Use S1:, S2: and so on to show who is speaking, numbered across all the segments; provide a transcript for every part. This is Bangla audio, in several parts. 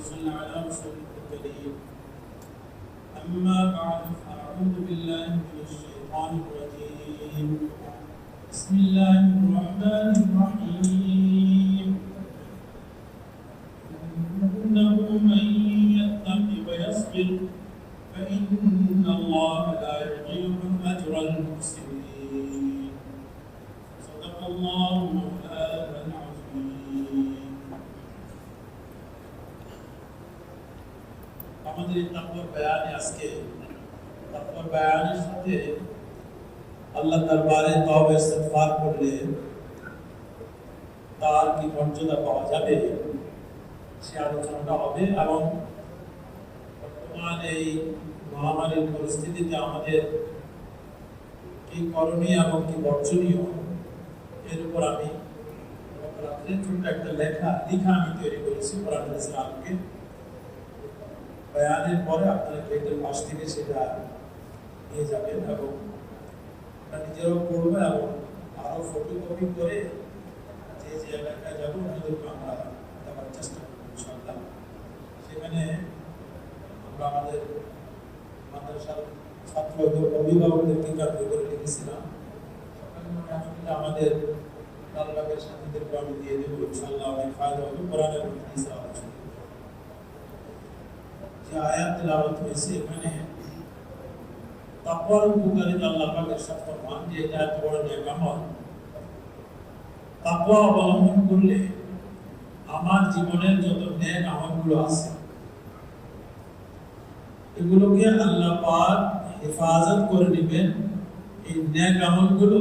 S1: وصل على رسولك الكريم. أما بعد فأعوذ بالله من الشيطان الرجيم. بسم الله الرحمن الرحيم. إنه من يتق ويصبر فإن الله لا يضيع أجر المحسنين. صدق الله مولانا العظيم. আমাদের তাকওয়ার বয়ানে আজকে তাকওয়ার বয়ানের সাথে আল্লাহ দরবারে তওবা ইস্তিগফার করলে তার কি মর্যাদা পাওয়া যাবে সে আলোচনাটা হবে। এবং বর্তমান এই মহামারীর পরিস্থিতিতে আমাদের কি করণীয় এবং কি বর্জনীয় এর উপর আমি ছোট্ট একটা লেখা আমি তৈরি করেছি কোরআন হাদিসের আলোকে। বয়ানের পরে আপনারা গেটের পাশ থেকে সেটা নিয়ে যাবেন এবং নিজেরাও পড়বেন এবং আরো ফটোকপি করে যে যে এলাকায় যাবো ওনাদেরকে আমরা দেওয়ার চেষ্টা করবো ইনশাআল্লাহ। সেখানে আমরা আমাদের মাদ্রাসার ছাত্র অভিভাবকদেরকে কার্য করে লিখেছিলাম। আমাদের লালবাগের সাথীদেরকে আমি দিয়ে দেবো ইনশাআল্লাহ। অনেক ফায়দা হবে কোরআন এবং হাদিসের আলোচনা। যে আয়াত তেলাওয়াত হয়েছে এখানে তাকওয়ার উপকারিতা আল্লাহ পাক ইরশাদ ফরমান যে এটা এত বড় নেক আমল, তাকওয়া অবলম্বন করলে আমার জীবনের যত নেক আমলগুলো আছে এগুলোকে আল্লাহ পাক হেফাজত করে নেবেন। এই নেক আমলগুলো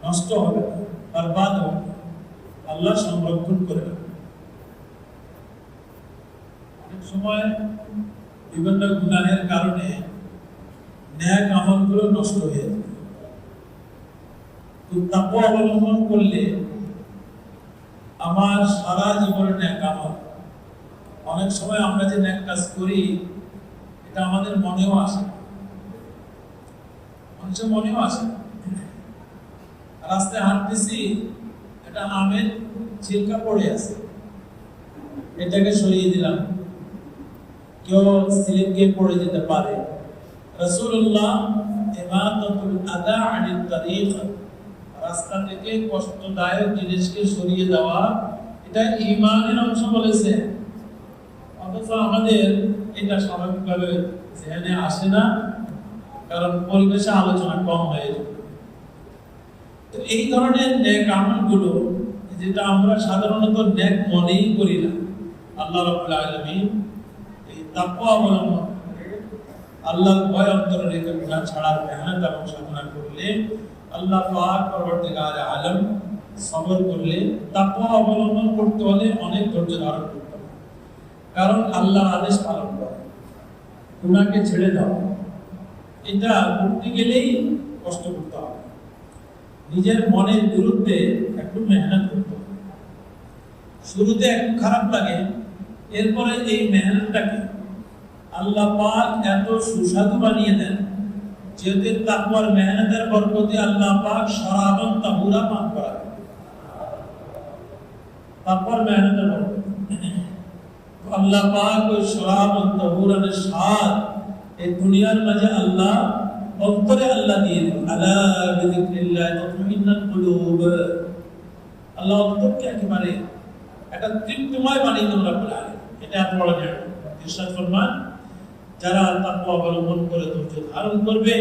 S1: নষ্ট হবে না, বরবাদ হবে না, আল্লাহ সংরক্ষণ করে রাখবেন। অনেক সময় বিভিন্ন গুনাহের কারণে নেক আমলগুলো নষ্ট হয়ে যায়। তো তাকওয়া অবলম্বন করলে আমার সারা জীবনের নেক আমল, অনেক সময় আমরা যে নেক কাজ করি এটা আমাদের মনেও আসে না, মানুষের মনেও আসে না। রাস্তায় হাঁটতেছি, একটা আমের ছিলকা পড়ে আছে, এটাকে সরিয়ে দিলাম, কেউ স্লিপ গিয়ে পড়ে যেতে পারে। রাসূলুল্লাহ ইমাতাতুল আদা আনিত তারিক, রাস্তা থেকে কষ্টদায়ক জিনিসকে সরিয়ে দেওয়া, এটা ঈমানের অংশ বলেছে। অথচ আমাদের এটা স্বাভাবিকভাবে জেনে আসে না, কারণ পরিবেশে আলোচনা কম হয়ে যায়। তো এই ধরনের নেক আমলগুলো যেটা আমরা সাধারণত নেক মনেই করি না, আল্লাহ রাব্বুল আলামিন এই তাকওয়া অবলম্বন করে আল্লাহর ভয় অন্তরে রেখে গুনাহ ছাড়ার মেহনত এবং সাধনা করলে আল্লাহ পাক পরবর্তীকালে আলম সবর করলে তাকওয়া অবলম্বন করতে হলে অনেক ধৈর্য ধারণ করতে হবে। কারণ আল্লাহর আদেশ পালন করা, গুনাহকে ছেড়ে দেওয়া, এটা করতে গেলেই কষ্ট করতে হবে, নিজের মনের বিরুদ্ধে একটু মেহনত করতে হবে। শুরুতে একটু খারাপ লাগে, এরপরে এই মেহনতটাকে আল্লাহ পাক এত সুস্বাদু বানিয়ে দেন, যেহেতু তাকওয়ার মেহনতের বরকতে আল্লাহ পাক শরাবন তাহুরা পান করা, তাকওয়ার মেহনতের বরকতে আল্লাহ পাক ওই শরাবন তাহুরার স্বাদ এই দুনিয়ার মাঝে আল্লাহ অন্তরে আল্লাহ দিয়ে দেন। আলা বিযিকরিল্লাহ তাতমাইন্নুল কুলুব, আল্লাহ অন্তরকে একেবারে একটা তৃপ্তিময় বানিয়ে দেন রব্বুল আলামিন। এটা এত বড় নিয়ামত। ইরশাদ ফরমান, যারা তাকওয়া অবলম্বন করে ধৈর্য ধারণ করবে,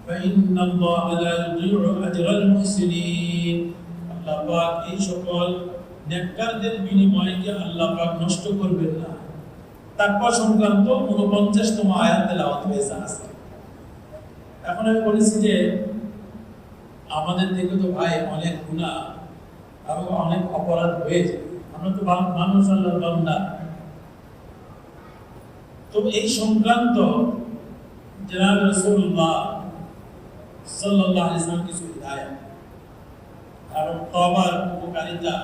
S1: ফাইন্নাল্লাহা লা ইউযিউ আজরাল মুহসিনিন, আল্লাহ পাক এই সকল নেককারদের বিনিময়কে আল্লাহ পাক নষ্ট করবেন না। তাকওয়া সংক্রান্ত 49তম আয়াত তেলাওয়াত হয়েছে আজকে। এখন আমি বলেছি যে আমাদের থেকে তো ভাই অনেক গুনাহ এবং অনেক অপরাধ হয়েছে, আমরা তো মানুষ, আল্লাহর বান্দা। তো এই সংক্রান্ত জনাব রাসূলুল্লাহ সাল্লাল্লাহু আলাইহি ওয়াসাল্লাম কিছু হিদায়াত এবং তওবার উপকারিতা,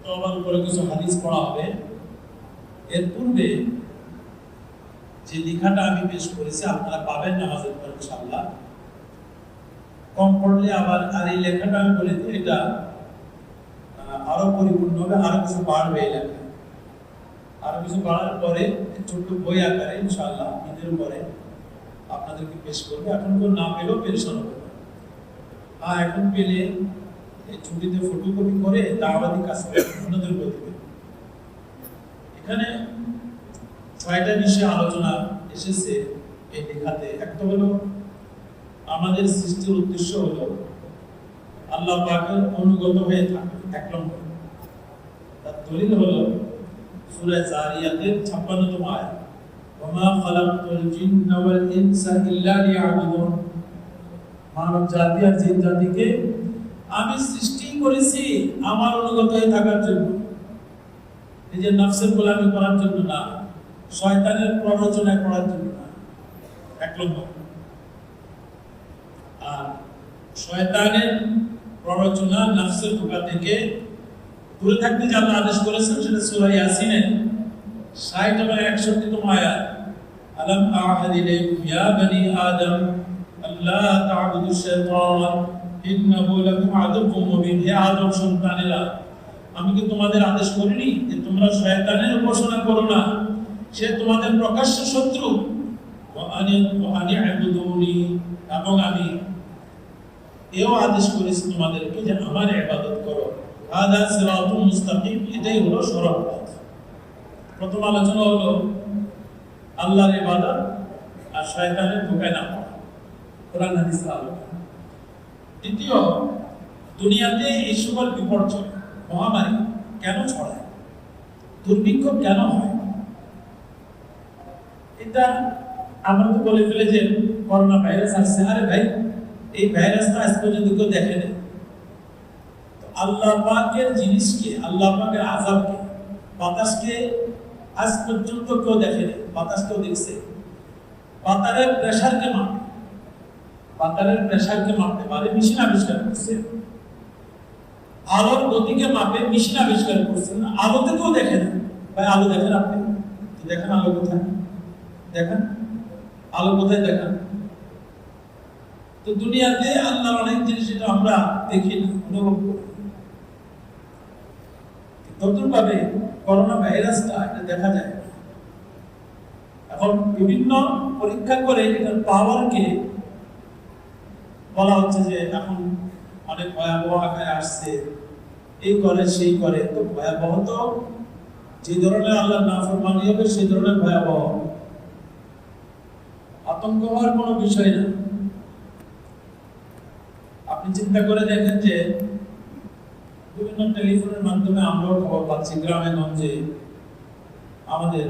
S1: তওবার উপরে কিছু হাদিস পড়া হবে। এর পূর্বে যে লেখাটা আমি পেশ করেছি আপনারা পাবেন নামাজের পর ইনশাআল্লাহ। কম পড়লে আবার আর এই লেখাটা আমি বলে দিই, এটা আরো পরিপূর্ণ হবে, আরো কিছু বাড়বে এই লেখা। আর কিছু পড়ার পরে ছোট্ট বই আকারে ইনশাআল্লাহ ঈদের পরে আপনাদেরকে পেশ করবে। এখন তো না পেলেও পেরেশান হবে না। আর এখন পেলে এই ছুটিতে ফটোকপি করে দাওয়াতি কাজ করে অন্যদের বলতে। এখানে ছয়টা বিষয়ে আলোচনা এসেছে এই লেখাতে। একটা হলো আমাদের সৃষ্টির উদ্দেশ্য হলো আল্লাহ পাকের অনুগত হয়ে থাকা, এক নম্বর। তার দলিল হলো সূরা জারিয়াতের 56তম আয়াত, ওমা খালাকতুল জিন্না ওয়াল ইনসা ইল্লা লিয়াবুদুন। মানব জাতি আর জিন জাতিকে আমি সৃষ্টি করেছি আমার অনুগত হয়ে থাকার জন্য, নিজের নফসের গোলামি করার জন্য না, শয়তানের প্ররোচনায় পড়ার জন্য না। এক নম্বর। আর শয়তানের প্ররোচনা, নফসের ধোঁকা থেকে দূরে থাকতে যা আল্লাহ আদেশ করেছেন সেটা সূরা ইয়াসিনের 60 এবং 61তম আয়াত, আলাম আ'হাদ ইলাইকুম ইয়া বনি আদম আল্লা তা'বুদুশ শাইতান ইন্নাহু লাকুম আদুউম মুবিন। হে আদম সন্তানেরা, আমি কি তোমাদের আদেশ করিনি যে তোমরা শয়তানের উপাসনা করো না, সে তোমাদের প্রকাশ্য শত্রু। এবং আমি এও আদেশ করেছি তোমাদেরকে যে আমার ইবাদত করো। হাদা সিরাতুল মুস্তাকিম, এটাই হলো সরল পথ। প্রথম আলোচনা হলো আল্লাহর ইবাদত আর শয়তানের ধোঁকায় না পড়া, কোরআন হাদিসের আলোচনা। দ্বিতীয়, দুনিয়াতে এই সকল বিপর্যয়, মহামারী কেন ছড়ায়, দুর্ভিক্ষ কেন হয়? এটা আমরা তো বলে ফেলে যে করোনা ভাইরাস আসছে। আরে ভাই, এই ভাইরাসটা আজ পর্যন্ত কেউ দেখেনি। আল্লাহ পাকের জিনিসকে, আল্লাহ পাকের আযাবকে, বাতাসকে আজ পর্যন্ত কেউ দেখেনি। বাতাস কেউ দেখছে? বাতারের প্রেসারকে মাপে, বাতারের প্রেসারকে মাপতে পারে মেশিন আবিষ্কার করছে। আলোর গতিকে মাপে মেশিন আবিষ্কার করছেন। আলোতে কেউ দেখে না। ভাই আলো দেখেন আপনি? দেখেন আলো কোথায়? দেখেন আলো কোথায়? দেখেন তো দুনিয়াতে আল্লাহর অনেক জিনিস এটা আমরা দেখি না, অনুভব করি। নতুন ভাবে করোনা ভাইরাসটা এটা দেখা যায়। এখন বিভিন্ন পরীক্ষা করে এটার পাওয়ারকে বলা হচ্ছে যে এখন অনেক ভয়াবহ আকারে আসছে, এই করে সেই করে। তো ভয়াবহ তো যে ধরনের আল্লাহর নাফরমানি হবে সেই ধরনের ভয়াবহ, আতঙ্ক হওয়ার কোনো বিষয় না। আপনি চিন্তা করে দেখেন যে বিভিন্ন টেলিফোনের মাধ্যমে আমরাও খবর পাচ্ছি, গ্রামে গঞ্জে আমাদের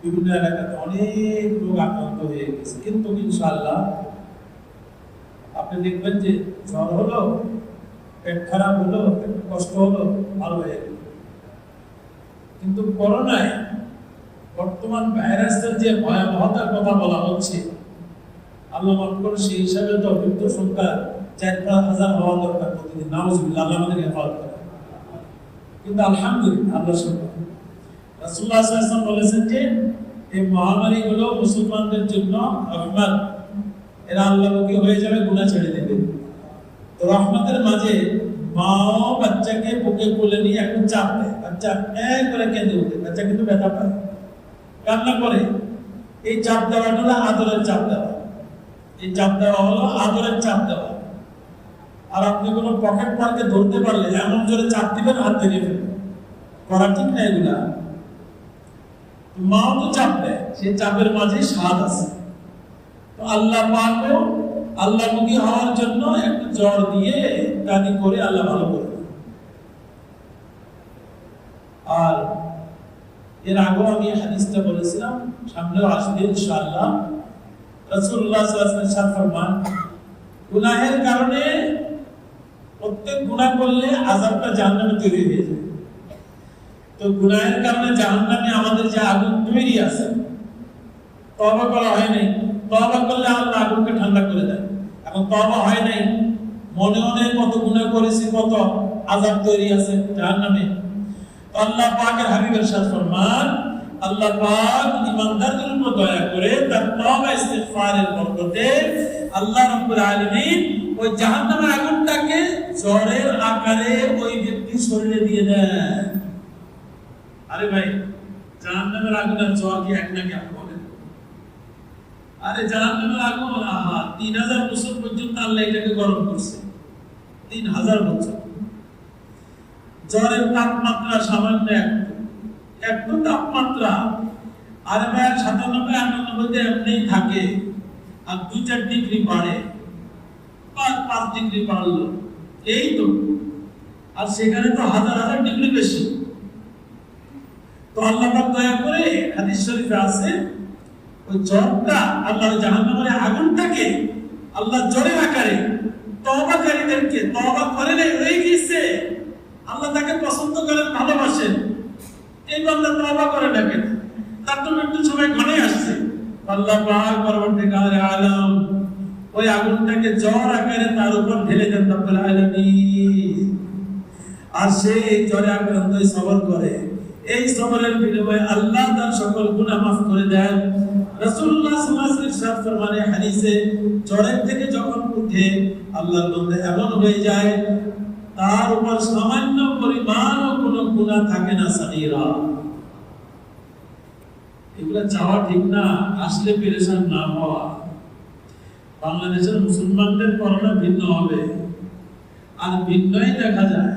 S1: বিভিন্ন এলাকাতে অনেক লোক আক্রান্ত হয়ে গেছে। কিন্তু ইনশাআল্লাহ আপনি দেখবেন যে জ্বর হলো, পেট খারাপ হলো, কষ্ট হলো, ভালো হয়ে গেল। কিন্তু করোনায় বর্তমান ভাইরাসের যে ভয়াবহতার কথা বলা হচ্ছে, আল্লাহ মাফ করে সেই হিসাবে তো মৃত্যু সংখ্যা 4-5,000 হওয়া দরকার প্রতিদিন। নাউযুবিল্লাহ, আল্লাহ আমাদের হেফাজত করে। কিন্তু আলহামদুলিল্লাহ, আল্লাহ শুকর, রাসূলুল্লাহ সাল্লাল্লাহু আলাইহি ওয়াসাল্লাম বলেছেন যে এই মহামারী গুলো মুসলমানদের জন্য রহমত। এরা আল্লাহমুখী হয়ে যাবে, গুনাহ ছেড়ে দেবে। তো রহমতের মাঝে মা বাচ্চাকে বুকে কোলে নিয়ে একটু চাপ দেয়, বাচ্চা এক করে কেঁদে ওঠে, বাচ্চা কিন্তু ব্যথা পায়, কান্না করে। এই চাপ দেওয়াটা হলো আদরের চাপ দেওয়া। এই চাপ দেওয়া হলো আদরের চাপ দেওয়া। আর আপনি কোনো পকেট মারকে ধরতে পারলে এমন জোরে চাপ দিবেন হাত ভেঙে ফেলবেন, করা ঠিক না এগুলা। মাও তো চাপ দেয়, সেই চাপের মাঝে স্বাদ আছে। তো আল্লাহ পাকও আল্লাহমুখী হওয়ার জন্য একটু জ্বর দিয়ে ইত্যাদি করে আল্লাহ ভালো করে। আর এর আগেও আমি হাদিসটা বলেছিলাম, সামনেও আসবে ইনশাআল্লাহ। রাসূলুল্লাহ সাল্লাল্লাহু আলাইহি ওয়াসাল্লাম ফরমান, গুনাহের কারণে প্রত্যেক গুনাহ করলে আযাবটা জাহান্নামে তৈরি হয়ে যায়। তো গুনাহের কারণে জাহান্নামে আমাদের যে আগুন তৈরি আছে, তওবা করা হয় নাই, তওবা করলে আল্লাহ আগুনকে ঠান্ডা করে দেয়। এখন তওবা হয় নাই, মনে মনে কত গুনাহ করেছি, কত আযাব তৈরি আছে জাহান্নামে। আল্লাহ পাকের হাবিবের সাথে ফরমান, আল্লাহ পাক ইমানদারদের উপর দয়া করে তার তওবা ইস্তিগফারের বরকতে আল্লাহ রাব্বুল আলামিন ওই জাহান্নামের আগুনটাকে জ্বরের আকারে ওই ব্যক্তির শরীরে দিয়ে দেন। আরে ভাই, জাহান্নামের আগুন আর জ্বর কি এক নাকি আপনি বলেন? আরে জাহান্নামের আগুন, আহা, 3000 বছর পর্যন্ত আল্লাহ এটাকে গরম করছে, 3000 বছর। জ্বরের তাপমাত্রা সামান্য একটু তাপমাত্রা, আর 97-98 এমনি থাকে, আর 2-4 ডিগ্রি বাড়ে, 5 ডিগ্রি বাড়লো, এই তো। আর সেখানে তো হাজার হাজার ডিগ্রি বেশি। তো আল্লাহ পাক দয়া করে হাদিস শরীফে আছে, ওই জ্বরটা, আল্লাহর জাহান্নামের আগুনটাকে আল্লাহ জ্বরের আকারে তওবাকারীদেরকে, তওবা করে নাই হয়ে গিয়েছে, আল্লাহ তাকে পছন্দ করেন, ভালোবাসেন, এই বান্দা তওবা করে না কেন? তার তো মৃত্যু সময় ঘনে আসছে। আল্লাহ পাক পরবর্তীকালে আলম ওই আগুনটাকে জ্বর আকারে তার উপর ঢেলে দেন রব্বুল আলামিন। আর সেই জ্বরে আক্রান্ত সবর করে, এই সবরের বিনিময়ে আল্লাহ তার সকল গুনাহ মাফ করে দেন। রাসূলুল্লাহ সাল্লাল্লাহু আলাইহি ওয়াসাল্লাম ফরমানে হাদিসে, জ্বরের থেকে যখন উঠে আল্লাহর বান্দা এমন হয়ে যায় তার উপর সামান্য পরিমাণও কোনো গুনাহ থাকে না। সাগীরা, এগুলা চাওয়া ঠিক না, আসলে পেরেশান না হওয়া। বাংলাদেশের মুসলমানদের করোনা ভিন্ন হবে, আর ভিন্নই দেখা যায়,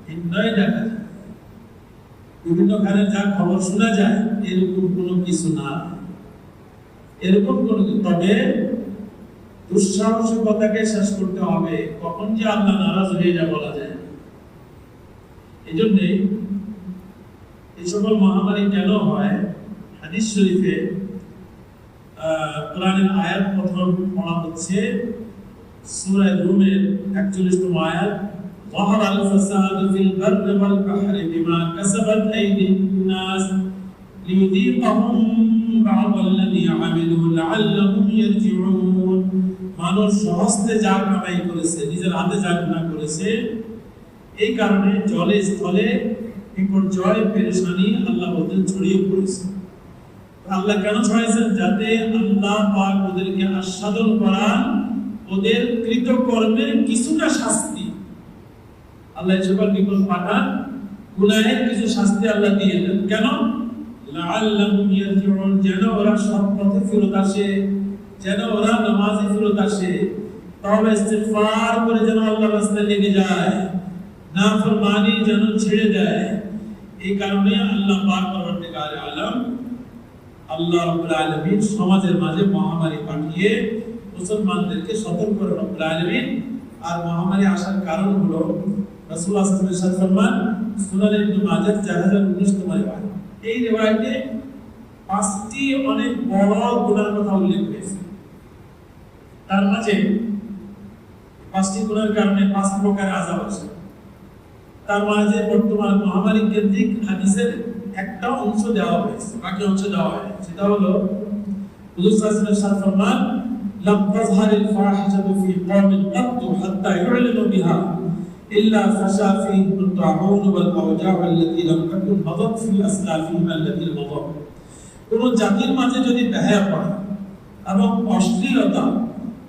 S1: ভিন্নই দেখা যায়। বিভিন্ন খানে যা খবর শোনা যায় এরকম কোনো কিছু না, এরকম কোনো। তবে দুঃসাহসিকতাকে শেষ করতে হবে, কখন যে আল্লাহ নারাজ হয়ে যায় বলা যায়। এই জন্যে এই সকল মহামারী কেন হয়, হাদিস শরীফে কোরআনের আয়াত প্রথম পড়া হচ্ছে সূরা রুমের 41তম আয়াত, ظهر الفساد في البر والبحر بما كسبت أيدي الناس ليذيقهم بعض الذي عملوا لعلهم يرجعون। মানুষ সহজে যা কামাই করেছে, নিজের হাতে যা গুনাহ করেছে, এই কারণে জলে স্থলে বিপর্যয় পেরেশানি আল্লাহ ওদের ছড়িয়ে পড়েছে। আল্লাহ কেন ছড়াইছেন? যাতে আল্লাহ পাক ওদেরকে আস্বাদন করান ওদের কৃতকর্মের কিছুটা শাস্তি। আল্লাহ সকল বিপদ পাঠান, গুনাহের কিছু শাস্তি আল্লাহ দিয়ে দেন। কেন? লাআল্লাহুম ইয়ারজিউন, যেন ওরা সৎ পথে ফিরত আসে, যেন ওরা নামাজে ফিরত আসে, তওবা ইস্তিগফার করে যেন আল্লাহর রাস্তায় লেগে যায়, নাফরমানি যেন ছেড়ে দেয়। এই কারণে আল্লাহ পাক পরবর্তীকালে আলম আল্লাহ রাব্বুল আলামিন সমাজের মাঝে মহামারী পাঠিয়ে মুসলমানদেরকে সতর্ক করে রাব্বুল আলামিন। আর মহামারী আসার কারণ হলো রাসূলুল্লাহ সাল্লাল্লাহু আলাইহি ওয়াসাল্লাম ফরমান, সুনান ইবনে মাজাহ 4019 রিওয়ায়াত, এই রিওয়ায়াতে 5টি অনেক বড় গুনার কথা উল্লেখ হয়েছে। তার মাঝে 5টি গুনার কারণে 5 প্রকার আযাব আছে। তার মাঝে বর্তমান মহামারী কেন্দ্রিক হাদিসের একটা অংশ দেওয়া হয়েছে, বাকি অংশ দেওয়া হয়। সেটা হলো হুজুর সাল্লাল্লাহু আলাইহি ওয়াসাল্লাম ফরমান, লাম তাযহারিল ফাহিশাতু ফি কওমিন কাত্তু হাত্তা ইউ'লিনু বিহা ইল্লা ফাশা ফীহিম আত-তাউন ওয়াল আওজা' আল্লাতী লাম তাকুন মাদাত ফি আসলাফিহিম আল্লাতী মাদাত। কোন জাতির মাঝে যদি বেহায়াপনা এবং অশ্লীলতা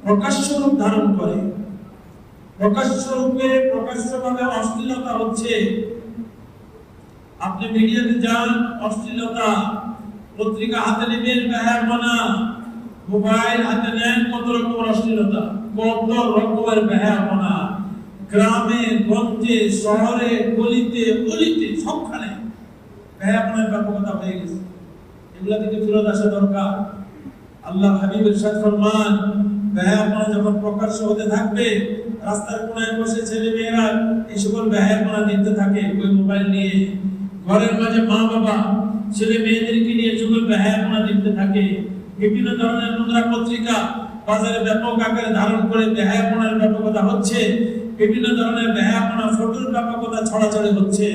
S1: প্রকাশ্য রূপ ধারণ করে, প্রকাশ্যভাবে অশ্লীলতা হচ্ছে, আপনি মিডিয়াতে যান, অশ্লীলতা, পত্রিকা হাতে নেবেন, বেহায়াপনা, মোবাইল হাতে নেন, কত রকমের অশ্লীলতা, কত রকমের বেহায়াপনা, গ্রামে গঞ্জে শহরে গলিতে গলিতে সবখানে বেহায়াপনার ব্যাপকতা হয়ে গেছে। এগুলা থেকে ফিরত আসা দরকার। আল্লাহ হাবিব ইরশাদ ফরমান, বেহায়াপনা যখন প্রকাশ্য হতে থাকবে, রাস্তার কোনায় বসে ছেলে মেয়েরা এই সকল বেহায়াপনা দেখতে থাকে ওই মোবাইল নিয়ে, ঘরের মাঝে মা বাবা ছেলে মেয়েদেরকে নিয়ে সকল বেহায়াপনা দেখতে থাকে, বিভিন্ন ধরনের নোংরা পত্রিকা বাজারে ব্যাপক আকারে ধারণ করে বেহায়াপনার ব্যাপকতা হচ্ছে, বিভিন্ন ধরনের বেহায়াপনা ফটোর ব্যাপকতা ছড়াছড়ি হচ্ছে।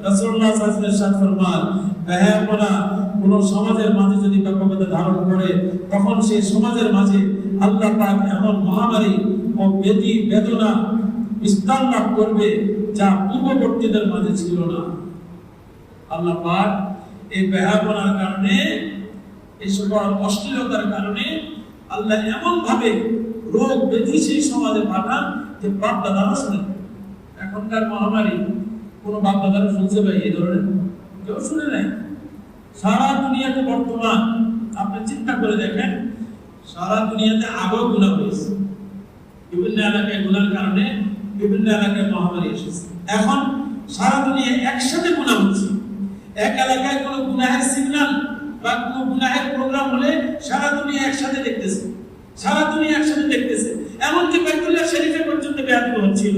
S1: রাসূলুল্লাহ সাল্লাল্লাহু আলাইহি ওয়াসাল্লাম ফরমান, বেহায়াপনা কোন সমাজের মাঝে যদি ব্যাপকতা ধারণ করে, তখন সেই সমাজের মাঝে আল্লাহ পাক এমন মহামারী ও ব্যাধি বেদনা বিস্তার লাভ করবে যা পূর্ববর্তীদের মাঝে ছিল না। আল্লাহ পাক এই বেহায়াপনার কারণে, এই সকল অশ্লীলতার কারণে আল্লাহ এমন ভাবে রোগ ব্যাধি সেই সমাজে পাঠান যে বাপ দাদারা শুনে। এখনকার মহামারী কোন বাপ দাদারা শুনছে ভাই? এই ধরনের কেউ শুনে নাই। সারা দুনিয়াতে বর্তমান আপনি চিন্তা করে দেখেন, সারা দুনিয়াতে আগেও গুনাহ হয়েছে, বিভিন্ন এলাকায় গুনার কারণে বিভিন্ন এলাকায় মহামারী এসেছে। এখন সারা দুনিয়া একসাথে গুনাহ হচ্ছে। এক এলাকায় কোনো গুনাহের সিগন্যাল বা কোনো গুনাহের প্রোগ্রাম হলে সারা দুনিয়া একসাথে দেখতেছে, সারা দুনিয়া একসাথে দেখতেছে। এমনকি বাইতুল্লাহ শরীফে পর্যন্ত বেয়াদবি হচ্ছিল,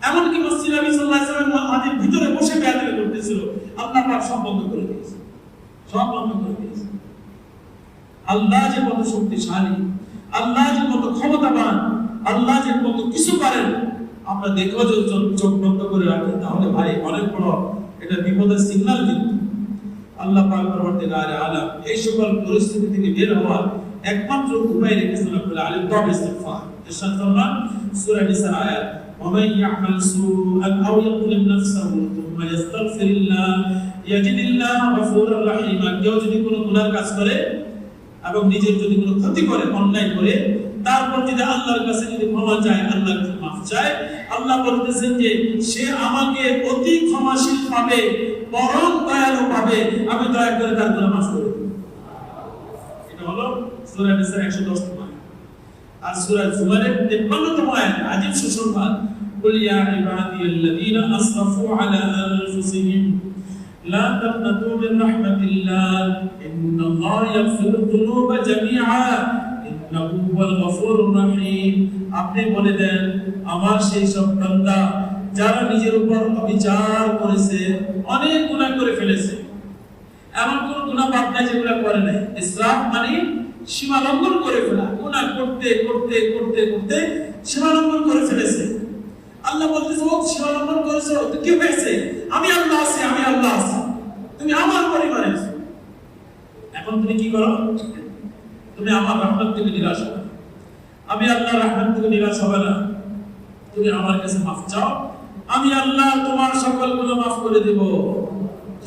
S1: এমনকি মসজিদ নবী সাল্লাল্লাহু আলাইহি ওয়াসাল্লাম মাটির ভিতরে বসে বেয়াদবি করতেছিল। আল্লাহ পাক সব বন্ধ করে দিয়েছে, সব বন্ধ করে দিয়েছে। আল্লাহ যে কত শক্তিশালী, আল্লাহ যে কত ক্ষমতাবান, আল্লাহ যে কত কিছু পারেন, আমরা দেখো যে চোখ বন্ধ করে রাখি তাহলে ভাই অনেক বড় এটা বিপদের সিগন্যাল। কিন্তু আল্লাহ পাক পরবর্তীকালে আলাম এই সকল পরিস্থিতি থেকে বের হওয়ার একমাত্র উপায় রেখেছেন আপনারা আলিম তওবা ইস্তিগফার। ইরশাদ ফরমান সূরা নিসা আয়াত ওয়ামান ইয়ামাল সুআন আও ইয়াযলিম নাফসাহু থুম্মা ইস্তাগফিরুল্লাহ ইয়াজিদিল্লাহ গফুরুর রহিম। কেউ যদি কোনো গুনাহ কাজ করে এবং নিজের যদি কোনো ক্ষতি করে, অন্যায় করে, তারপর যদি আল্লাহর কাছে যদি ক্ষমা চায়, আল্লাহর কাছে মাফ চায়, আল্লাহ বলতেছেন যে সে আমাকে অতি ক্ষমাশীল পাবে, পরম দয়ালু পাবে, আমি দয়া করে তার গুনাহ মাফ করে দেব। এটা হলো সূরা নিসা 110 নম্বর আয়াত। আর সূরা জুমারের 53 নম্বর আয়াত আজীব সুসংবাদ, কুল ইয়া ইবাদিয়াল্লাযীনা আসরাফু আলা আনফুসিহিম লা তাকনাতু মির রাহমাতিল্লাহ ইন্নাল্লাহা ইয়াগফিরুয যুনুবা জামিআ ইন্নাহু হুয়াল গফুরুর রহিম। আপনি বলে দেন আমার সেই সব বান্দা যারা নিজের উপর অবিচার করেছে, অনেক গুনাহ করে ফেলেছে, এমন কোন গুনাহ বাদ নাই যেগুলো করে নাই। ইসরাফ মানে সীমা লঙ্ঘন করে ফেলা, গুনাহ করতে করতে করতে করতে সীমা লঙ্ঘন করে ফেলেছে। আল্লাহ বলতেছে ও সীমা লঙ্ঘন করেছো তো কি হয়েছে, আমি আল্লাহ আছি, আমি আল্লাহ আছি, তুমি আমার পরিবারে আছো। এখন তুমি কি করো, তুমি আমার রহমত থেকে নিরাশ হবে। আমি আল্লাহর রহমত থেকে নিরাশ হবে না, তুমি আমার কাছে মাফ চাও, আমি আল্লাহ তোমার সকল গুনাহ মাফ করে দেব,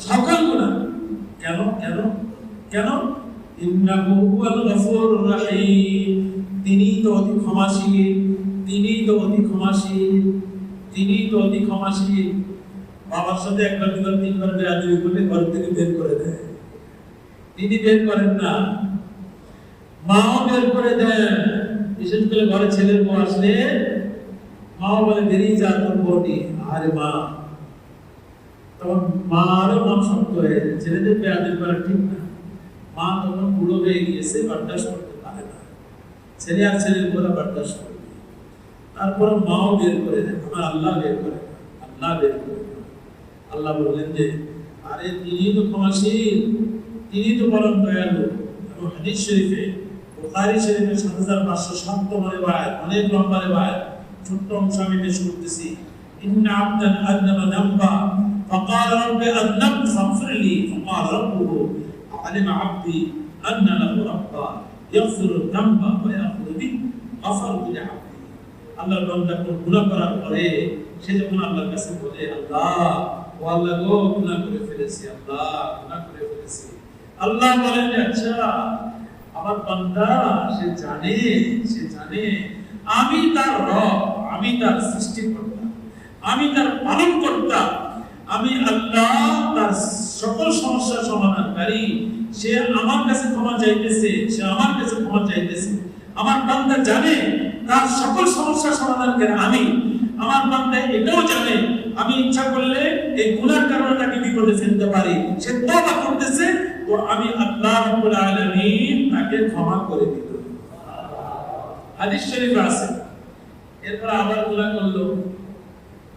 S1: সকল গুনাহ। কেন কেন কেন? ইন্নাহু হুয়াল গফুরুর রহিম। তিনি তো অতি ক্ষমাশীল, তিনি তো অতি ক্ষমাশীল, তিনি তো অতি ক্ষমাশীল। বাবার সাথে একবার দুবার তিনবার বেয়াদবি করলে ঘর থেকে বের করে দেয়, তিনি বের করেন না, মাও বের করে দেন। বিশেষ করে ঘরে ছেলের বউ আসলে মাও বলে বেরিয়ে যা তোর বউটি। আরে মা, তখন মারও মন শক্ত হয়ে যায়, ছেলেদের বেয়াদবি করা ঠিক না। মা তখন বুড়ো হয়ে গিয়েছে, বরদাস্ত করতে পারে না, ছেলে আর ছেলের বউরা বরদাস্ত করে। তারপর মাও বের করে দেন, আমার আল্লাহ বের করে, আল্লাহ বের করে। আল্লাহ বললেন যে আরে তিনি তো ক্ষমাশীল, তিনি তো পরম দয়ালু। এবং হাদিস শরীফে বুখারী শরীফের 7507 নম্বর আয়াত, অনেক লম্বা আয়াত, ছোট্ট অংশ আমি পেশ করতেছি। ইন্না আবদান আযনাবা যামবা ফাকালা রাব্বি আযনাবতু ফাগফির লি ফাকালা রাব্বুহু আলিমা আবদি আন্না লাহু রাব্বা ইয়াগফিরু যামবা ওয়া ইয়াগফিরু বি গফারতু লি আবদি। আল্লাহর বান্দা কোন গুনাহ করার পরে সে যখন আল্লাহর কাছে বলে আল্লাহ ও আল্লাহ গো গুনাহ করে ফেলেছি, আল্লাহ গুনাহ করে ফেলেছি, আল্লাহ বলেন আচ্ছা আমার বান্দা সে জানে, সে জানে আমি তার রব, আমি তার সৃষ্টিকর্তা, আমি তার পালনকর্তা, আমি আল্লাহ তার সকল সমস্যার সমাধানকারী। সে আমার কাছে ক্ষমা চাইতেছে, সে আমার কাছে ক্ষমা চাইতেছে। আমার বান্দা জানে তার সকল সমস্যার সমাধানকারী আমি। আমার বান্দা এটাও জানে আমি ইচ্ছা করলে এই গুনাহর কারণে তাকে বিপদে ফেলতে পারি। সে তওবা করতেছে, তো আমি আল্লাহ রাব্বুল আলামিন তাকে ক্ষমা করে দিল। হাদিস শরীফে আছে। এরপর আবার গুনাহ করলো,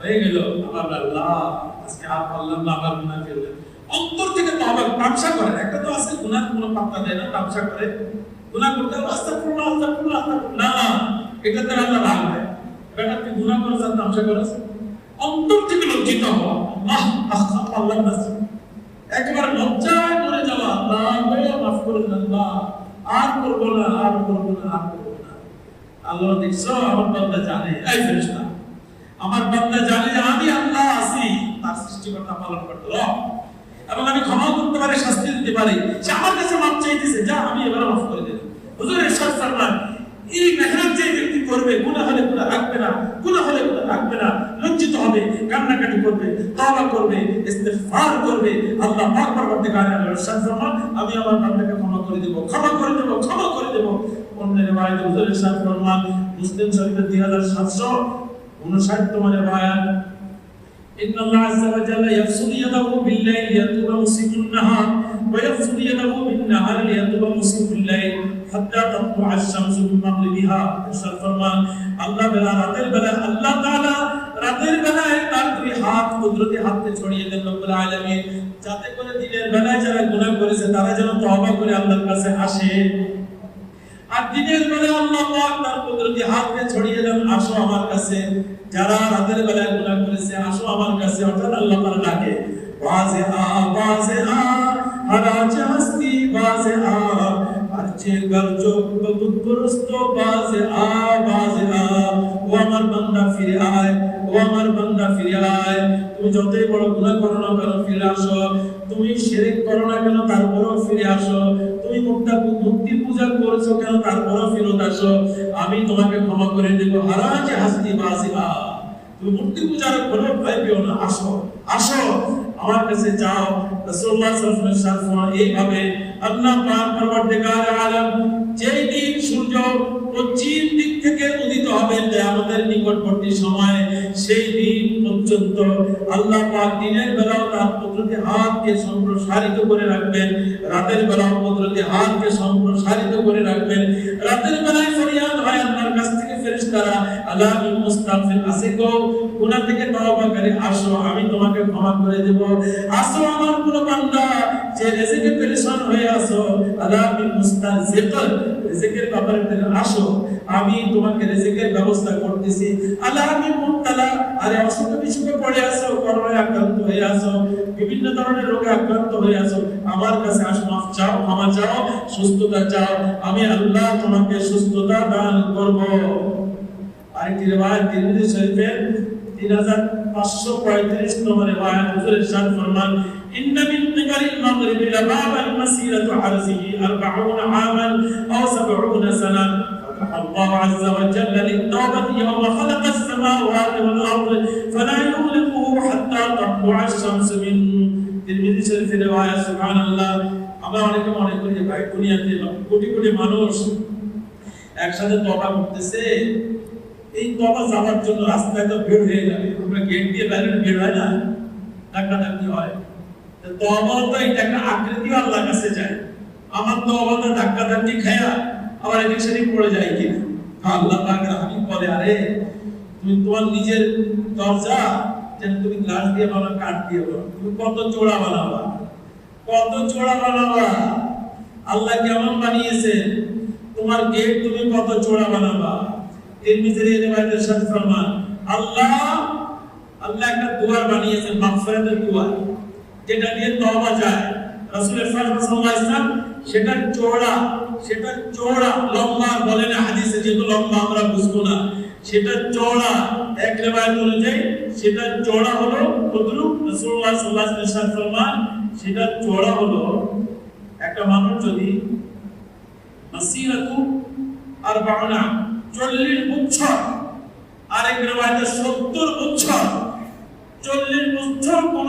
S1: হয়ে গেল, আবার আল্লাহ আজকে আর পারলাম না, আবার গুনাহ করলো। অন্তর থেকে তওবা তামসা করে। একটা তো আছে গুনাহ কোনো পাত্তা দেয় না, তামসা করে গুনাহ করতে আস্তাগফিরুল্লাহ আস্তাগফিরুল্লাহ আস্তাগফিরুল্লাহ। না, এটাতে আল্লাহ রাগ হয়। বেটা তুই গুনাহ করছ আর তামসা করছ। অন্তর থেকে লজ্জিত হওয়া, আল্লাহ কাছে একবার লজ্জায় পড়ে যাওয়া, আল্লাহ মাফ করে দেন, আল্লাহ আর করব না, আর করব না, আর করব না। আল্লাহ দেখছো আমার বান্দা জানে, এই ফেরেশতা আমার বান্দা জানে যে আমি আল্লাহ আছি, তার সৃষ্টিকর্তা পালনকর্তা রব, এবং আমি ক্ষমা করতে পারি, শাস্তি দিতে পারি। সে আমার কাছে মাফ চাইতেছে, যা আমি এবারে মাফ করে দেব। হুজুর ইরশাদ ফরমান এই মেহনত যে ব্যক্তি করবে, গুনাহ হলে গুনাহ রাখবে না, গুনাহ হলে গুনাহ রাখবে না, লজ্জিত হবে, কান্নাকাটি করবে, তওবা করবে, ইস্তিগফার করবে, আল্লাহ আল্লাহ পাক পরবর্তীকালে ইরশাদ ফরমান আমি আমার বান্দাকে ক্ষমা করে দেব, ক্ষমা করে দেব, ক্ষমা করে দেব। অন্য রিওয়ায়াতে হুজুর ইরশাদ ফরমান মুসলিম শরীফের 2759 নম্বর রিওয়ায়াত إن الله عز وجل يبسط يده بالليل ليتوب مسيء النهار ويبسط يده بالنهار ليتوب مسيء الليل حتى تطلع الشمس من مغربها ارشاد ফরমান আল্লাহ রাতের বেলা আল্লাহ তাআলা রাতের বেলায় তার দুই হাত কুদরতি হাতে ছড়িয়ে দেন রব্বুল আলামিন, যাতে করে দিনের বেলায় যারা গুনাহ করেছে তারা যেন তওবা করে আল্লাহর কাছে আসে। আর দিনের বেলায় আল্লাহ পাক তার কুদরতি হাতে ছড়িয়ে দেন আসো আমার কাছে। যারা রাতের বেলায় গুনাহ করেছে আসো আমার কাছে, অর্থাৎ আল্লাহ তাআলা ডাকে বাজে আ হারাজ হস্তি বাজে আ আরচে গরজো বদুরস্ত বাজে আ ও আমার বান্দা ফিরে আয়, ও আমার বান্দা ফিরে আয়। তুমি যতই বড় গুনাহ করো না কেন ফিরে আসো, তুমি শিরক করো না কেন তারপরও ফিরে আসো, তুমি মূর্তি পূজা করেছো কেন তারপরও ফিরত আসো, আমি তোমাকে ক্ষমা করে দেব। হারাজ হাসতি বাজে আ, তুমি মূর্তি পূজার কোনো ভয় পেও না, আসো আসো আমার কাছে যাও। রাসূলুল্লাহ সাল্লাল্লাহু আলাইহি ওয়াসাল্লাম এইভাবে আল্লাহ পাক পরবর্তীকার আলম যেই দিন সূর্য পশ্চিম দিক থেকে উদিত হবে কিয়ামতের নিকটবর্তী সময়, সেই দিন পর্যন্ত আল্লাহ পাক দিনের বেলাও তার কুদরতি হাতকে সম্প্রসারিত করে রাখবেন, রাতের বেলাও কুদরতি হাতকে সম্প্রসারিত করে রাখবেন। রাতের বেলায় ফরিয়াদ হয় আল্লাহর কাছ থেকে ফেরেশতারা আলা মিন মুস্তাগফির আসিকো, গুনাহ থেকে তওবা করে আসো আমি তোমাকে ক্ষমা করে দেব। আসো আমার কোন বান্দা যে রিজিকে পেরেশান হয়ে আসো আলা মিন মুস্তাজিক, রিজিকের ব্যাপারে আসো আমি তোমাকে রিজিকের ব্যবস্থা করতেছি। আলা মিন মুবতালা, আরে অসুখ বিসুখে পড়ে আসো, করোনায় আক্রান্ত হয়ে আসো, বিভিন্ন ধরনের রোগে আক্রান্ত হয়ে আসো, আমার কাছে আসো, মাফ চাও, ক্ষমা চাও, সুস্থতা চাও, আমি আল্লাহ তোমাকে সুস্থতা দান করব। আরেকটি রিওয়ায়াত তিরমিজি শরীফের 3535 নম্বর রিওয়ায়াত হুজুর ইরশাদ ফরমান ইন্না মিন কিবারিল মাগরিবি লাবাবান মাসিরাতু আরজিহি 40 আমান আও 70 সানা الله عز وجل للتوبة يوم خلق السماوات والأرض فلا يغلقه حتى تطلع الشمس من তিরমিজি শরীফের রিওয়ায়াত সুবহানাল্লাহ। আমরা অনেকে মনে করি যে ভাই দুনিয়াতে কোটি কোটি মানুষ একসাথে তওবা করতেছে, এই তওবা যাওয়ার জন্য রাস্তায় তো ভিড় হয়ে যাবে, আমরা গেট দিয়ে বাইরে ভিড় হয় না, ডাকাডাকি হয়। তো তওবা তো এটা একটা আকৃতি আল্লাহর কাছে যায়, আমার তওবা তো ডাকাডাকি খায়া আবার এদিক সেদিক পড়ে যায় কিনা। আল্লাহ পাকের হাবিব বলে আরে তুমি তোমার নিজের দরজা যেন তুমি গ্লাস দিয়ে বানাও, কাঠ দিয়ে বানাও, তুমি কত চওড়া বানাবা, কত চওড়া বানাবা, আল্লাহ কেমন বানিয়েছেন, তোমার গেট তুমি কত চওড়া বানাবা। তিরমিজির এই রিওয়ায়াতের সাথে ফরমান আল্লাহ একটা দুয়ার বানিয়েছেন, মাগফিরাতের দুয়ার, যেটা দিয়ে তওবা যায়। রাসূল সাল্লাল্লাহু আলাইহি ওয়াসাল্লাম সেটা চওড়া লম্বা বলেন হাদিসে, যেহেতু লম্বা আমরা বুঝবো না, সেটা চওড়া এক রিওয়ায়াত অনুযায়ী সেটা চওড়া হলো কতটুকু, রাসূলুল্লাহ সাল্লাল্লাহু আলাইহি ওয়াসাল্লাম ফরমান সেটা চওড়া হলো একটা মানুষ যদি মাসিরাতু 40 বছর, আরেক রিওয়ায়াতে 70 বছর, 40 বছর কোন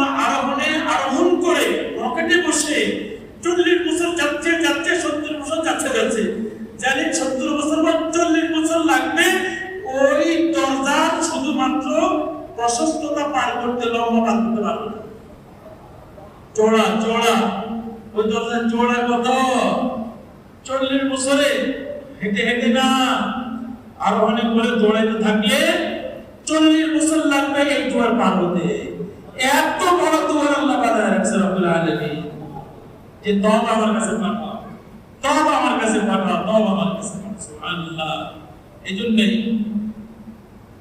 S1: আরোহণ করে রকেটে বসে 40 বছর যাচ্ছে 70 বছর যাচ্ছে, জানি 70 বছর বা 40 বছর লাগবে ওই দরজা শুধুমাত্র প্রশস্ততা পার করতে, লম্বা পার করতে পারবে না, চওড়া ওই দরজা চওড়া কত 40 বছরে হেঁটে হেঁটে না, আর অনেক করে দৌড়াইতে থাকলে 40 বছর লাগবে এই দুয়ার পার হতে। এত বড় দুয়ার আল্লাহ বানায় রাখছে রব্বুল আলামিন, যে তওবা আমার কাছে পাঠাও, তওবা আমার কাছে পাঠাও, তওবা আমার কাছে পাঠাও, সুবহানাল্লাহ। এইজন্যই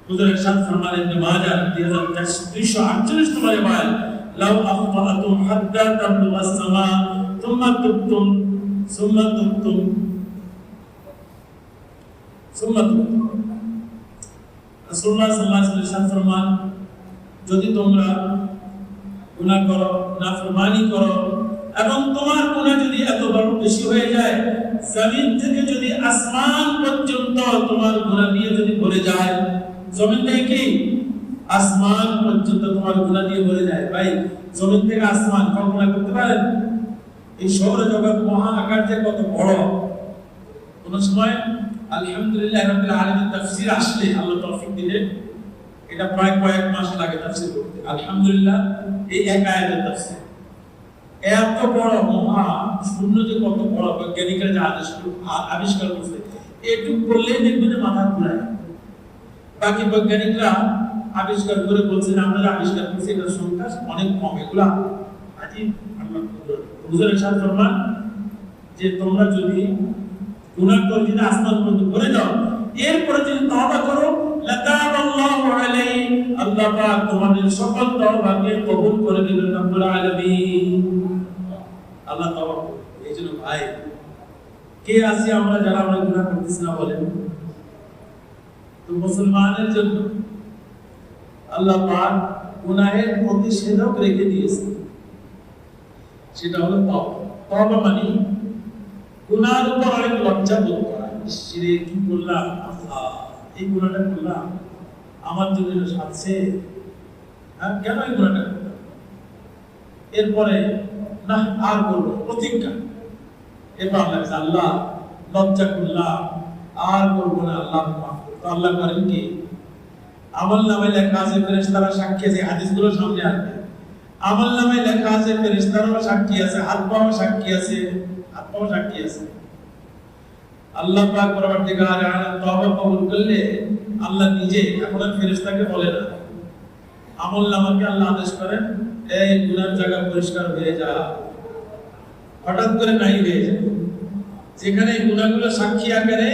S1: হুজুর ইরশাদ ফরমান ইবনে মাজাহ 2348 নম্বর রিওয়ায়াত লাউ আখতাতুম হাত্তা তাবলুগা আস-সামা থুম্মা তুবতুম রাসূলুল্লাহ সাল্লাল্লাহু আলাইহি ওয়াসাল্লাম ফরমান যদি তোমরা গুনাহ করো, নাফরমানি করো, এবং তোমার গুনাহ যদি এত বড় বেশি হয়ে যায়, জমিন থেকে যদি আসমান পর্যন্ত তোমার গুনাহ নিয়ে যদি ভরে যায়, জমিন থেকে কি আসমান পর্যন্ত তোমার গুনাহ দিয়ে ভরে যায়। ভাই জমিন থেকে আসমান কল্পনা করতে পারেন? এই সৌরজগৎ মহা আকার যে কত বড়। কোন সময় আলহামদুলিল্লাহ রাব্বিল আলামিন তাফসীর আসলে আল্লাহ তৌফিক দিলে এটা প্রায় কয়েক মাস লাগে তাফসীর করতে। আলহামদুলিল্লাহ এই এক আয়াতের তাফসীর এত বড় মহা শূন্য যে কত বড়, বৈজ্ঞানিকরা যে আবিষ্কার করছে এটুকু বললেই দেখবেন যে মাথা ঘুরায়। বাকি বৈজ্ঞানিকরা আবিষ্কার করে বলছেন আমরা আবিষ্কার করছি এটার সংখ্যা অনেক কম। এগুলা আজিব। হুজুরের সাথে ফরমান যে তোমরা যদি গুনাহ করে যদি আসমান পর্যন্ত ভরে যাও, এরপরে যদি তওবা করো লাতাবাল্লাহু আলাইহি, আল্লাহ পাক তোমাদের সকল তওবাকে কবুল করে নেবেন রব্বুল আলামিন। আল্লাহ তওবা করবে। এইজন্য ভাই কে আছি আমরা যারা আমরা গুনাহ করতেছি না বলেন? তো মুসলমানের জন্য আল্লাহ পাক গুনাহের প্রতিষেধক রেখে দিয়েছে, সেটা হলো তওবা। তওবা মানে গুনাহের উপর অনেক লজ্জা বোধ করা। ইসরে কি করলাম, আল্লাহ এই গুনাহটা করলাম, আমার জন্য এটা শাস্তি, কেন এই গুনাহটা করলাম? এরপরে না আর করবো প্রতিজ্ঞা, এবার আল্লাহ লজ্জা করলাম আর করবো না, আল্লাহ মাফ করো। তো আল্লাহ করেন কি? আমলনামায় লেখা আছে, ফেরেশতারা সাক্ষী আছে, হাদিসগুলো সামনে আসবে। আমলনামায় লেখা আছে, ফেরেশতারাও সাক্ষী আছে, হাত পাও সাক্ষী আছে, হাত পাও সাক্ষী আছে। আল্লাহ পাক পরবর্তীকার তওবা কবুল করলে আল্লাহ নিজে এখন আর ফেরেশতাকে বলে না, আমলনামাকে আল্লাহ আদেশ করেন এই গুনার জায়গা পরিষ্কার হয়ে যা। হঠাৎ করে নাই হয়ে যায়। যেখানে গুনাহগুলো সাক্ষী আকারে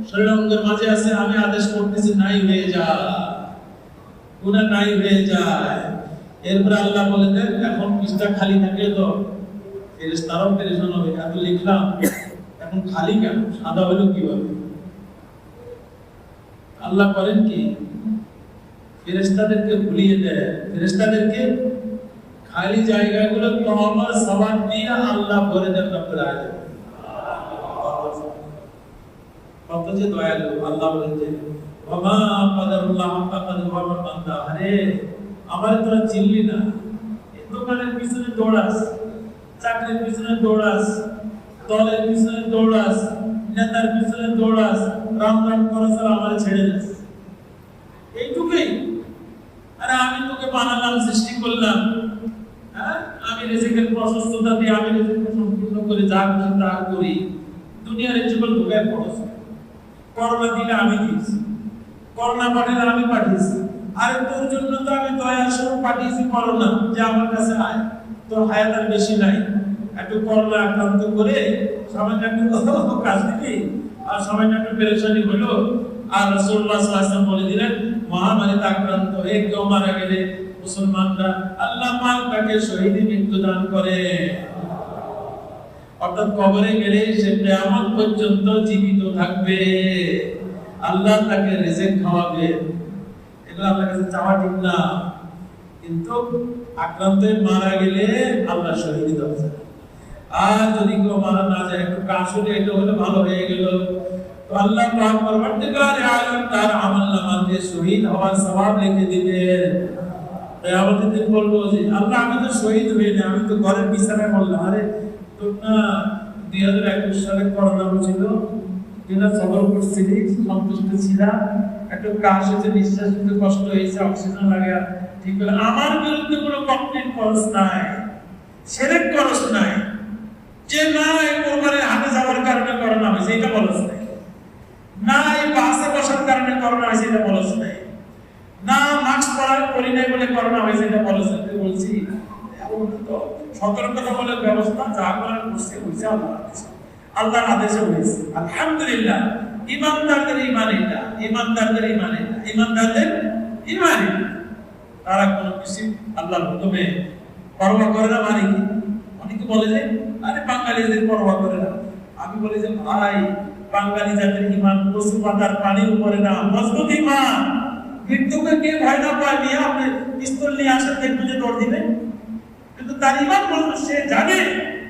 S1: শরীরের মাঝে আছে, আমি আদেশ করতেছি নাই হয়ে যা, গুনাহ নাই হয়ে যায়। এরপর আল্লাহ বলে দেন এখন পৃষ্ঠা খালি থাকে তো ফেরেশতারাও পেরেশান হবে, এত লিখলাম এখন খালি কেন, সাদা হলো কিভাবে? আল্লাহ করেন কি? ফেরেশতাদেরকে ভুলিয়ে দেয়, ফেরেশতাদেরকে খালি জায়গাগুলো তওবার সওয়াব দিয়ে আল্লাহ ভরে দেন রব্বুল আলামিন। কত যে দয়ালু। আল্লাহ বলেন যে ওমা কাদারুল্লাহ হাক্কা কদরি ওয়া বান্দা, আরে আমার তোরা চিনলি না, এই দোকানের পিছনে দৌড়াস, চাকরির পিছনে দৌড়াস, দলের পিছনে দৌড়াস, নেতার পিছনে দৌড়াস, রাম রাম করস আর আমারে ছেড়ে দিস, এইটুকুই? আরে আমি তোকে বানালাম, সৃষ্টি করলাম, হ্যাঁ আমি রিজিকের প্রশস্ততা দিয়ে আমি রিজিক সম্পূর্ণ করে যা খুশি তা করি, দুনিয়ার এই জীবন ধোকায় পড়ছ। করোনা দিলে আমি দিয়েছি, করোনা পাঠালে আমি পাঠিয়েছি, আরে তোর জন্য তো আমি দয়ার স্বরূপ পাঠিয়েছি করোনা, যে আমার কাছে আয়, তোর হায়াত আর বেশি নাই, একটু করোনা আক্রান্ত করে সামান্য একটু কাজ দিবি আর সামান্য একটু পেরেশানি হলো, আর রাসূলুল্লাহ সাল্লাল্লাহু আলাইহি ওয়াসাল্লাম বলে দিলেন মহামারীতে আক্রান্ত হয়ে কেউ মারা গেলে মুসলমানরা আল্লাহ পাক তাকে শহীদ মৃত্যু দান করে। অর্থাৎ কবরে গেলে সে কিয়ামত পর্যন্ত জীবিত থাকবে, আল্লাহ তাকে রিজিক খাওয়াবে। এগুলো আপনার কাছে চাওয়া ঠিক না, কিন্তু আক্রান্ত হয়ে মারা গেলে আল্লাহ শহীদ দেওয়া। আর যদি কেউ মারা না যায়, একটু কাশুরে এটা হলে ভালো হয়ে গেল, তো আল্লাহ পাক পরবর্তীকালে আলম তার আমলনামাতে শহীদ হওয়ার সওয়াব লিখে দিবেন। কিয়ামতের দিন বলবো যে আল্লাহ আমি তো শহীদ হইনি, আমি তো ঘরের বিছানায় মরলাম। আরে তোর না 2021 সালে করোনা হয়েছিল, যেটা সবর করছিলি, সন্তুষ্ট ছিলাম, একটু কাশ হয়েছে, নিঃশ্বাস নিতে কষ্ট হয়েছে, অক্সিজেন লাগে, ঠিক হলো। আমার বিরুদ্ধে কোনো কমপ্লেইন করস নাই, শিরক করস নাই, যে না এই কোরবানির হাটে যাওয়ার কারণে করোনা হয়েছে এটা বলস নাই, না এই বাসে বসার কারণে করোনা হয়েছে এটা বলস নাই, না মাস্ক পরা করি নাই বলে করোনা হয়েছে এটা বলস নাই। বলছি তো সতর্কতা বলে ব্যবস্থা যা করার করছে হয়েছে আল্লাহর আদেশে হয়েছে। আলহামদুলিল্লাহ। ইমানদারদের ঈমান এটা, ইমানদারদের ঈমান এটা, ইমানদারদের ঈমান এটা। তারা কোনো কিছু আল্লাহর হুকুমে পরোয়া করে না। মানে কি? অনেকে বলে যে আরে বাঙালিদের পরোয়া করে না। আমি বলি যে ভাই, বাঙালি জাতির ঈমান কচু পাতার পানির উপরে না, মজবুত ঈমান। মৃত্যুকে কে ভয় না পায় নিয়ে আপনি পিস্তল নিয়ে আসেন, দেখবেন যে দৌড় দিবে, কিন্তু তার ঈমান বলতে সে জানে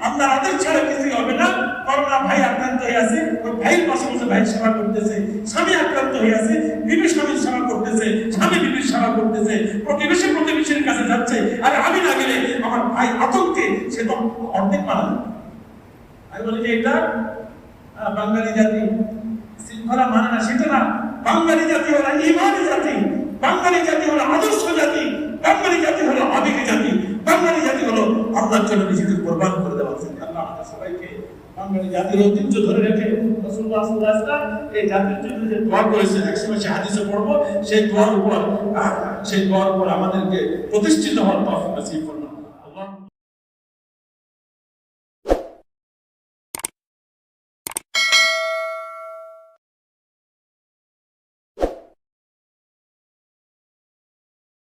S2: আপনার আদেশ ছাড়া কিছুই হবে না। করোনা ভাই আক্রান্ত হয়ে আছে, ওই ভাইয়ের পাশে বসে ভাই সেবা করতেছে। স্বামী আক্রান্ত হয়ে আছে, বিবি স্বামীর সেবা করতেছে, স্বামী বিবির সেবা করতেছে, প্রতিবেশী প্রতিবেশীর কাছে যাচ্ছে। আর আমি না গেলে আমার ভাই আতঙ্কে সে তো অর্ধেক মারা যাবে। আমি বলি যে এটা বাঙালি জাতি শৃঙ্খলা মানে না, সেটা না। বাঙালি জাতি হলো ইমানি জাতি, বাঙালি জাতি হলো আদর্শ জাতি, বাঙালি জাতি হলো আবেগী জাতি, বাঙালি জাতি হলো আল্লাহর জন্য নিজেদের কোরবান করে দেওয়া। আল্লাহ আমাদের সবাইকে বাঙালি জাতির ঐতিহ্য ধরে রেখে রাসূলুল্লাহ সাল্লাল্লাহু আলাইহি ওয়াসাল্লাম এই জাতির জন্য যে দোয়া করেছেন, একসময় সে হাদিসে পড়বো, সেই দোয়ার উপর আমাদেরকে প্রতিষ্ঠিত হওয়ার তৌফিক নসিব করুন।